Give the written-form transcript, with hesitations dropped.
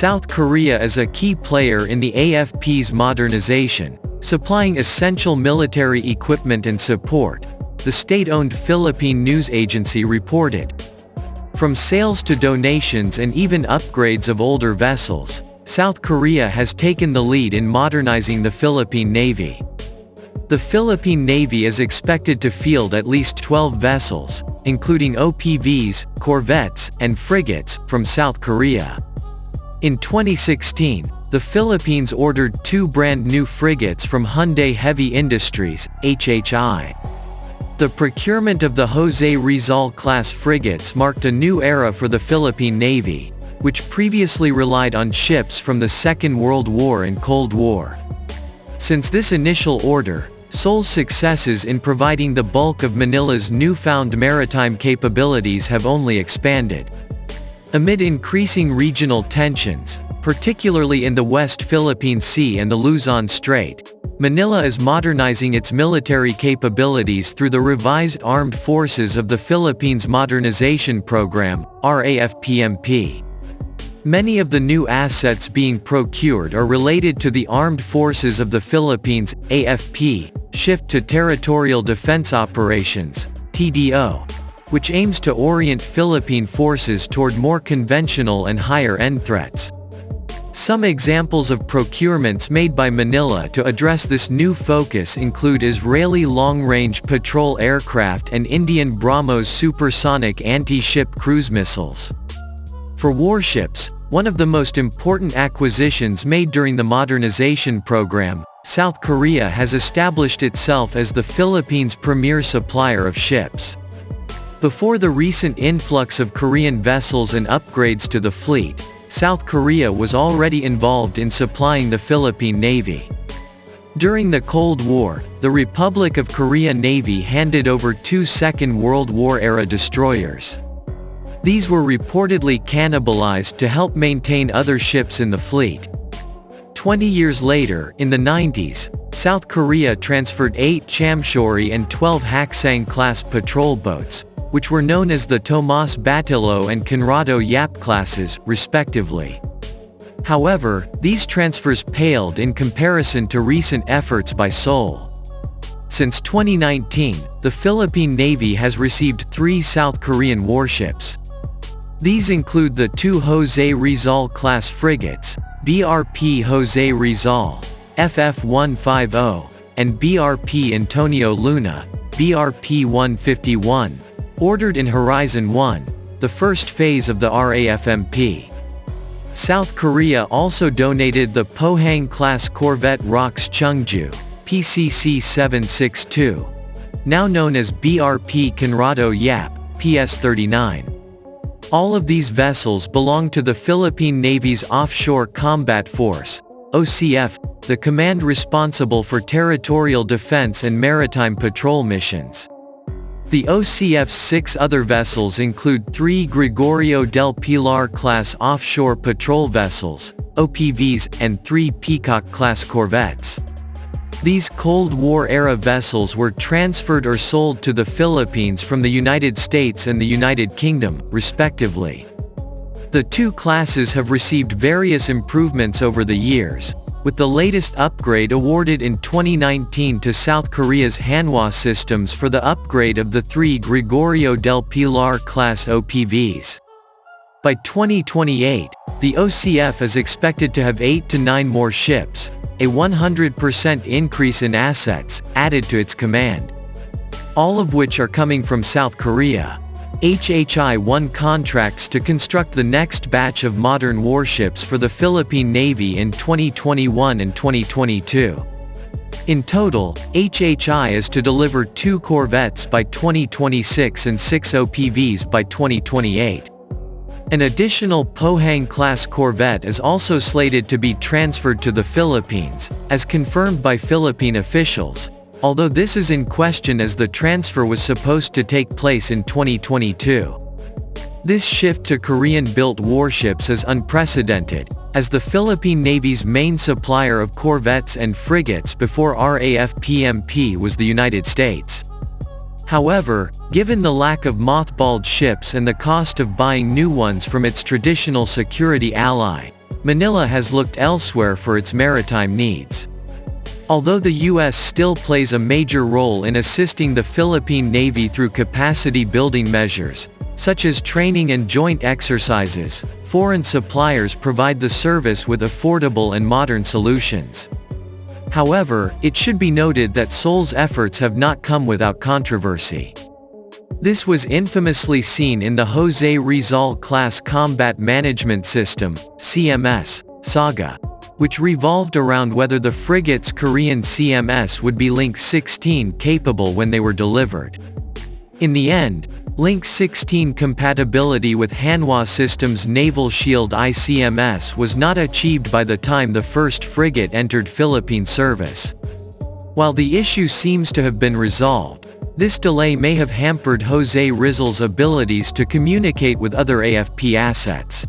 South Korea is a key player in the AFP's modernization, supplying essential military equipment and support, the state-owned Philippine news agency reported. From sales to donations and even upgrades of older vessels, South Korea has taken the lead in modernizing the Philippine Navy. The Philippine Navy is expected to field at least 12 vessels, including OPVs, corvettes, and frigates, from South Korea. In 2016, the Philippines ordered 2 brand-new frigates from Hyundai Heavy Industries, HHI. The procurement of the Jose Rizal-class frigates marked a new era for the Philippine Navy, which previously relied on ships from the Second World War and Cold War. Since this initial order, Seoul's successes in providing the bulk of Manila's newfound maritime capabilities have only expanded. Amid increasing regional tensions, particularly in the West Philippine Sea and the Luzon Strait, Manila is modernizing its military capabilities through the revised Armed Forces of the Philippines Modernization Program, RAFPMP. Many of the new assets being procured are related to the Armed Forces of the Philippines, AFP, Shift to Territorial Defense Operations, TDO, which aims to orient Philippine forces toward more conventional and higher-end threats. Some examples of procurements made by Manila to address this new focus include Israeli long-range patrol aircraft and Indian BrahMos supersonic anti-ship cruise missiles. For warships, one of the most important acquisitions made during the modernization program, South Korea has established itself as the Philippines' premier supplier of ships. Before the recent influx of Korean vessels and upgrades to the fleet, South Korea was already involved in supplying the Philippine Navy. During the Cold War, the Republic of Korea Navy handed over 2 Second World War-era destroyers. These were reportedly cannibalized to help maintain other ships in the fleet. 20 years later, in the 90s, South Korea transferred 8 Chamshori and 12 Haksang-class patrol boats, which were known as the Tomas Batillo and Conrado Yap classes, respectively. However, these transfers paled in comparison to recent efforts by Seoul. Since 2019, the Philippine Navy has received 3 South Korean warships. These include the 2 Jose Rizal-class frigates, BRP Jose Rizal, FF-150, and BRP Antonio Luna, BRP 151, ordered in Horizon 1, the first phase of the RAFMP. South Korea also donated the Pohang-class corvette ROX Chungju, PCC 762, now known as BRP Conrado Yap, PS-39. All of these vessels belong to the Philippine Navy's Offshore Combat Force, OCF, the command responsible for territorial defense and maritime patrol missions. The OCF's 6 other vessels include 3 Gregorio del Pilar-class offshore patrol vessels, OPVs, and 3 Peacock-class corvettes. These Cold War-era vessels were transferred or sold to the Philippines from the United States and the United Kingdom, respectively. The 2 classes have received various improvements over the years, with the latest upgrade awarded in 2019 to South Korea's Hanwha Systems for the upgrade of the 3 Gregorio del Pilar-class OPVs. By 2028, the OCF is expected to have 8 to 9 more ships, a 100% increase in assets, added to its command. All of which are coming from South Korea. HHI won contracts to construct the next batch of modern warships for the Philippine Navy in 2021 and 2022. In total, HHI is to deliver 2 corvettes by 2026 and 6 OPVs by 2028. An additional Pohang-class corvette is also slated to be transferred to the Philippines, as confirmed by Philippine officials, although this is in question as the transfer was supposed to take place in 2022. This shift to Korean-built warships is unprecedented, as the Philippine Navy's main supplier of corvettes and frigates before RAFPMP was the United States. However, given the lack of mothballed ships and the cost of buying new ones from its traditional security ally, Manila has looked elsewhere for its maritime needs. Although the U.S. still plays a major role in assisting the Philippine Navy through capacity-building measures, such as training and joint exercises, foreign suppliers provide the service with affordable and modern solutions. However, it should be noted that Seoul's efforts have not come without controversy. This was infamously seen in the Jose Rizal-class Combat Management System (CMS) saga, which revolved around whether the frigate's Korean CMS would be Link 16 capable when they were delivered. In the end, Link 16 compatibility with Hanwha Systems' Naval Shield ICMS was not achieved by the time the first frigate entered Philippine service. While the issue seems to have been resolved, this delay may have hampered Jose Rizal's abilities to communicate with other AFP assets.